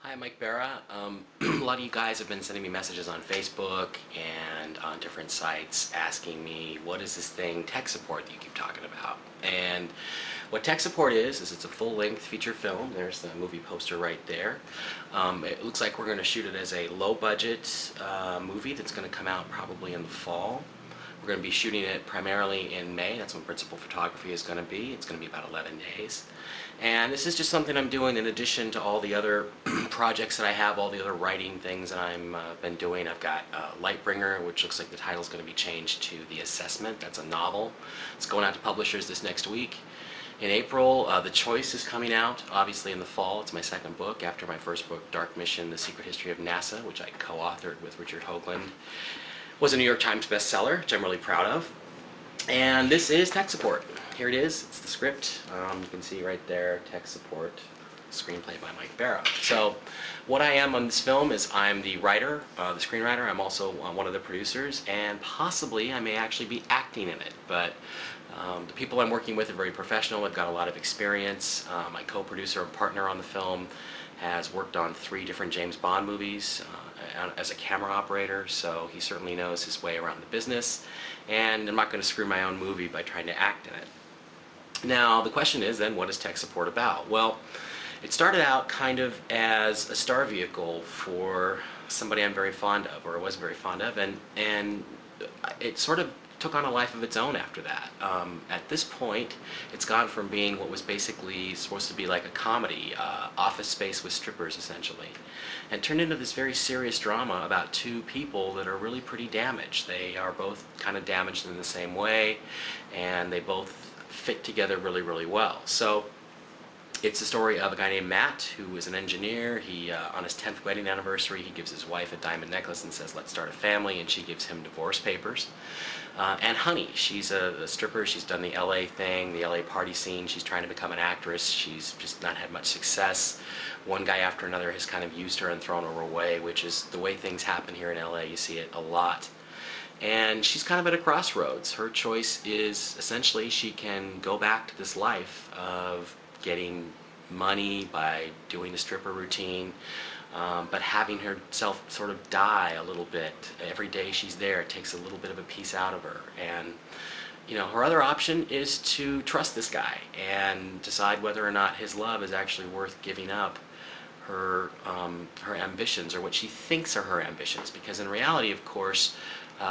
Hi, Mike Barra. A lot of you guys have been sending me messages on Facebook and on different sites asking me, what is this thing, tech support, that you keep talking about? And what tech support is it's a full-length feature film. There's the movie poster right there. It looks like we're going to shoot it as a low-budget movie that's going to come out probably in the fall. We're going to be shooting it primarily in May. That's when principal photography is going to be. It's going to be about 11 days. And this is just something I'm doing in addition to all the other projects that I have, all the other writing things that I've been doing. I've got Lightbringer, which looks like the title's going to be changed to The Assessment. That's a novel. It's going out to publishers this next week. In April, The Choice is coming out, obviously in the fall. It's my second book after my first book, Dark Mission, The Secret History of NASA, which I co-authored with Richard Hoagland. Was a New York Times bestseller, which I'm really proud of. And this is tech support. Here it is. It's the script. You can see right there, tech support, screenplay by Mike Barra. So what I am on this film is I'm the writer, the screenwriter. I'm also one of the producers, and possibly I may actually be acting in it. But the people I'm working with are very professional. I've got a lot of experience. My co-producer and partner on the film has worked on 3 different James Bond movies as a camera operator, so he certainly knows his way around the business, and I'm not going to screw my own movie by trying to act in it. Now, the question is then, what is tech support about? Well, it started out kind of as a star vehicle for somebody I'm very fond of, or was very fond of, and it sort of took on a life of its own after that. At this point, it's gone from being what was basically supposed to be like a comedy, Office Space with strippers essentially, and turned into this very serious drama about 2 people that are really pretty damaged. They are both kind of damaged in the same way, and they both fit together really, really well. So it's the story of a guy named Matt, who is an engineer. He, on his 10th wedding anniversary, he gives his wife a diamond necklace and says, let's start a family, and she gives him divorce papers. And Honey, she's a stripper. She's done the LA thing, the LA party scene. She's trying to become an actress. She's just not had much success. One guy after another has kind of used her and thrown her away, which is the way things happen here in LA. You see it a lot. And she's kind of at a crossroads. Her choice is essentially she can go back to this life of getting money by doing the stripper routine, but having herself sort of die a little bit. Every day she's there, it takes a little bit of a piece out of her. And you know, her other option is to trust this guy and decide whether or not his love is actually worth giving up her ambitions, or what she thinks are her ambitions, because in reality, of course,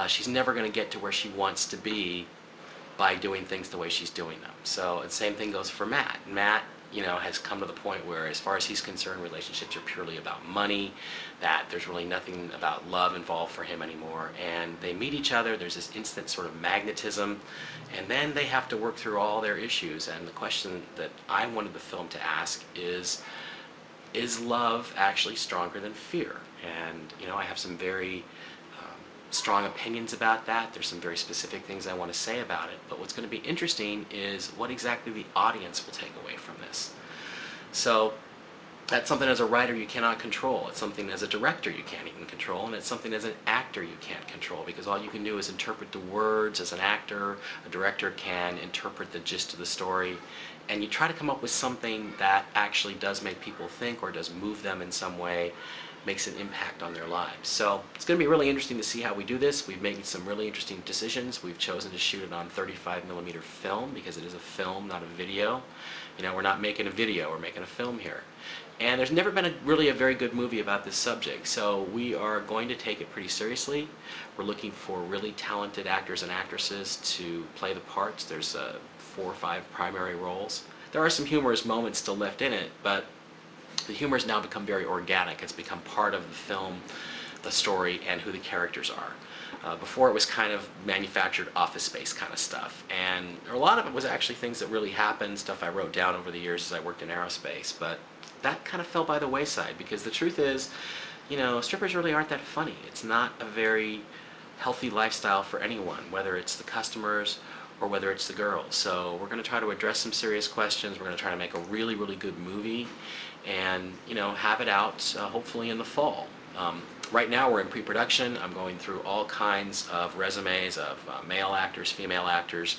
she's never going to get to where she wants to be by doing things the way she's doing them. So the same thing goes for Matt. Matt, you know, has come to the point where, as far as he's concerned, relationships are purely about money, that there's really nothing about love involved for him anymore. And they meet each other, there's this instant sort of magnetism, and then they have to work through all their issues. And the question that I wanted the film to ask is love actually stronger than fear? And, you know, I have some very strong opinions about that. There's some very specific things I want to say about it, but what's going to be interesting is what exactly the audience will take away from this. So that's something as a writer you cannot control. It's something as a director you can't even control, and it's something as an actor you can't control, because all you can do is interpret the words. As an actor, a director can interpret the gist of the story, and you try to come up with something that actually does make people think, or does move them in some way, makes an impact on their lives. So it's going to be really interesting to see how we do this. We've made some really interesting decisions. We've chosen to shoot it on 35mm film because it is a film, not a video. You know, we're not making a video, we're making a film here. And there's never been really a very good movie about this subject, so we are going to take it pretty seriously. We're looking for really talented actors and actresses to play the parts. There's 4 or 5 primary roles. There are some humorous moments still left in it, but the humor has now become very organic. It's become part of the film, the story, and who the characters are. Before it was kind of manufactured Office Space kind of stuff, and a lot of it was actually things that really happened, stuff I wrote down over the years as I worked in aerospace, but that kind of fell by the wayside, because the truth is, you know, strippers really aren't that funny. It's not a very healthy lifestyle for anyone, whether it's the customers or whether it's the girls. So we're going to try to address some serious questions. We're going to try to make a really, really good movie, and, you know, have it out hopefully in the fall. Right now we're in pre-production. I'm going through all kinds of resumes of male actors, female actors,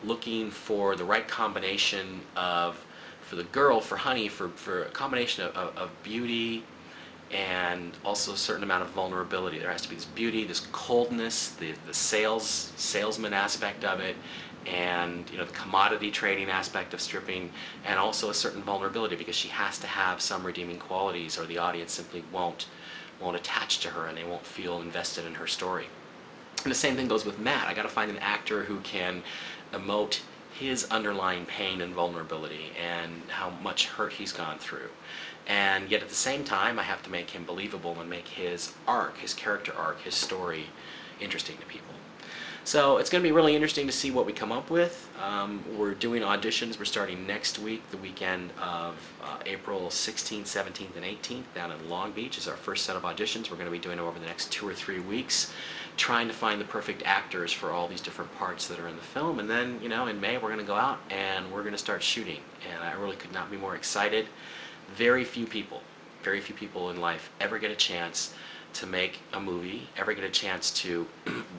looking for the right combination of, for the girl, for Honey, for a combination of beauty, and also a certain amount of vulnerability. There has to be this beauty, this coldness, the salesman aspect of it, and the commodity trading aspect of stripping, and also a certain vulnerability, because she has to have some redeeming qualities, or the audience simply won't attach to her and they won't feel invested in her story. And the same thing goes with Matt. I got to find an actor who can emote his underlying pain and vulnerability and how much hurt he's gone through. And yet at the same time, I have to make him believable and make his arc, his character arc, his story interesting to people. So it's going to be really interesting to see what we come up with. We're doing auditions. We're starting next week, the weekend of April 16th, 17th, and 18th down in Long Beach is our first set of auditions. We're going to be doing it over the next 2 or 3 weeks, trying to find the perfect actors for all these different parts that are in the film. And then, in May, we're going to go out and we're going to start shooting. And I really could not be more excited. Very few people in life ever get a chance to make a movie, ever get a chance to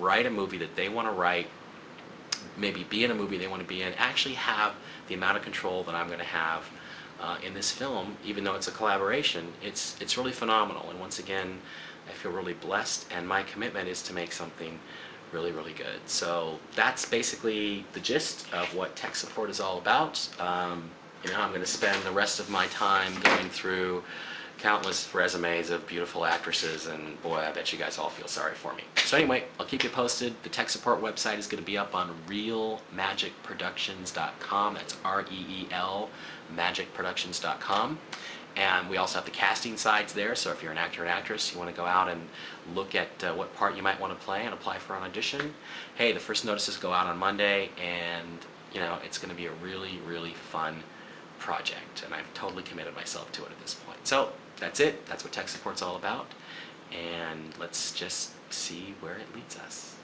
write a movie that they want to write, maybe be in a movie they want to be in, actually have the amount of control that I'm going to have in this film. Even though it's a collaboration, it's really phenomenal. And once again, I feel really blessed, and my commitment is to make something really, really good. So that's basically the gist of what tech support is all about. I'm going to spend the rest of my time going through countless resumes of beautiful actresses, and boy, I bet you guys all feel sorry for me. So anyway, I'll keep you posted. The tech support website is going to be up on realmagicproductions.com. That's REEL magicproductions.com. And we also have the casting sites there, so if you're an actor or an actress, you want to go out and look at what part you might want to play and apply for an audition. Hey, the first notices go out on Monday, and it's going to be a really, really fun project, and I've totally committed myself to it at this point. So that's it. That's what tech support's all about, and let's just see where it leads us.